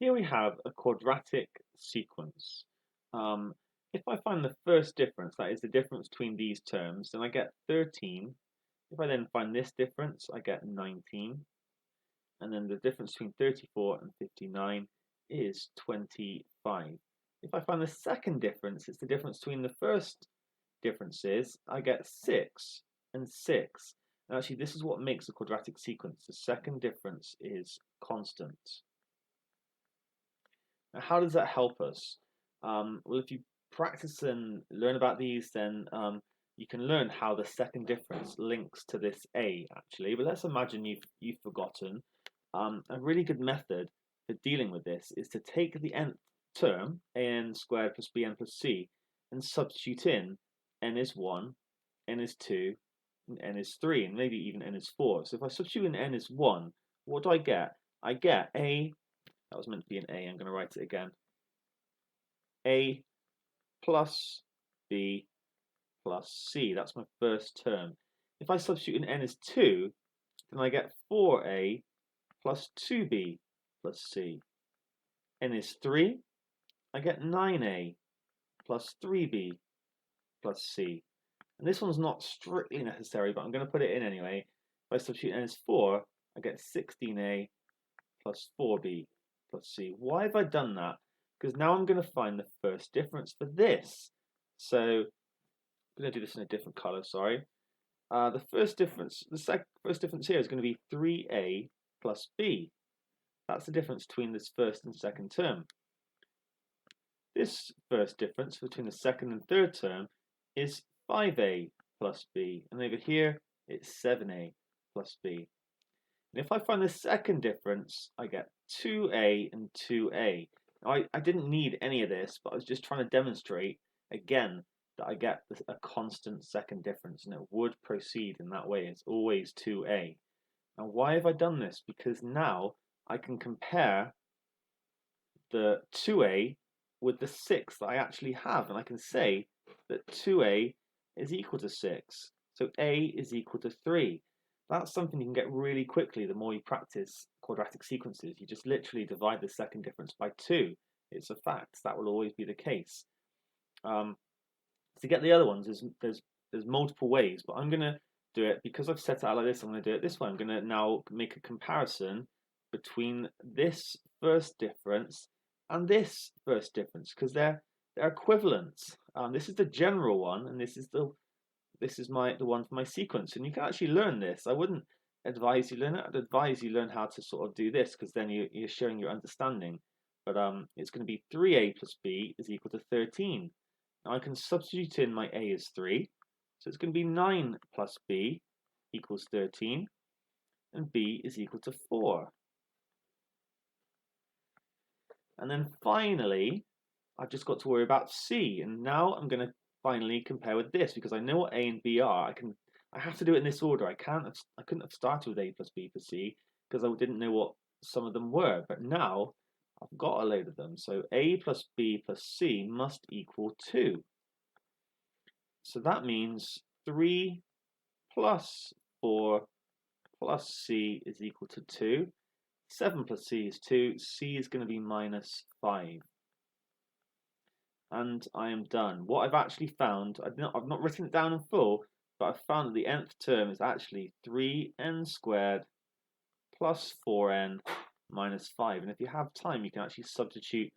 Here we have a quadratic sequence. Um, if I find the first difference, that is the difference between these terms, then I get 13. If I then find this difference, I get 19. And then the difference between 34 and 59 is 25. If I find the second difference, it's the difference between the first differences, I get 6 and 6. And actually, this is what makes a quadratic sequence. The second difference is constant. Now, how does that help us? Well, if you practice and learn about these, then you can learn how the second difference links to this a, actually. But let's imagine you've forgotten. A really good method for dealing with this is to take the nth term, an squared plus bn plus c, and substitute in n is 1, n is 2, and n is 3, and maybe even n is 4. So if I substitute in n is 1, what do I get? I get a, that was meant to be an a, I'm going to write it again, a plus b plus c. That's my first term. If I substitute in n is 2, then I get 4a plus 2b plus c. N is 3, I get 9a plus 3b plus c. And this one's not strictly necessary, but I'm going to put it in anyway. If I substitute n is 4, I get 16a plus 4b plus c. Why have I done that? Because now I'm going to find the first difference for this. So I'm going to do this in a different color, sorry. The first difference here is going to be 3a plus b. That's the difference between this first and second term. This first difference between the second and third term is 5a plus b. And over here, it's 7a plus b. And if I find the second difference, I get 2a and 2a. Now, I didn't need any of this, but I was just trying to demonstrate, again, that I get a constant second difference, and it would proceed in that way. It's always 2a. And why have I done this? Because now I can compare the 2a with the 6 that I actually have, and I can say that 2a is equal to 6. So a is equal to 3. That's something you can get really quickly the more you practice quadratic sequences. You just literally divide the second difference by 2. It's a fact. That will always be the case. To get the other ones, there's multiple ways, but I'm going to do it because I've set it out like this. I'm going to do it this way. I'm going to now make a comparison between this first difference and this first difference because they're equivalent. This is the general one, and this is the one for my sequence. And you can actually learn this. I wouldn't advise you learn it. I'd advise you learn how to sort of do this because then you're showing your understanding. But it's going to be 3a plus b is equal to 13. Now I can substitute in my a is 3, so it's going to be 9 plus b equals 13, and b is equal to 4. And then finally, I've just got to worry about c, and now I'm going to finally compare with this because I know what a and b are. I have to do it in this order. I couldn't have started with a plus b plus c because I didn't know what some of them were, but now I've got a load of them. So a plus b plus c must equal 2. So that means 3 plus 4 plus c is equal to 2. 7 plus c is 2. C is going to be minus 5. And I am done. What I've actually found, I've not written it down in full, but I've found that the nth term is actually 3n squared plus 4n minus 5. And if you have time, you can actually substitute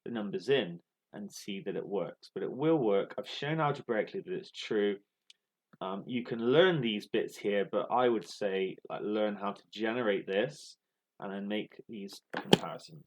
the numbers in and see that it works. But it will work. I've shown algebraically that it's true. You can learn these bits here, but I would say learn how to generate this and then make these comparisons.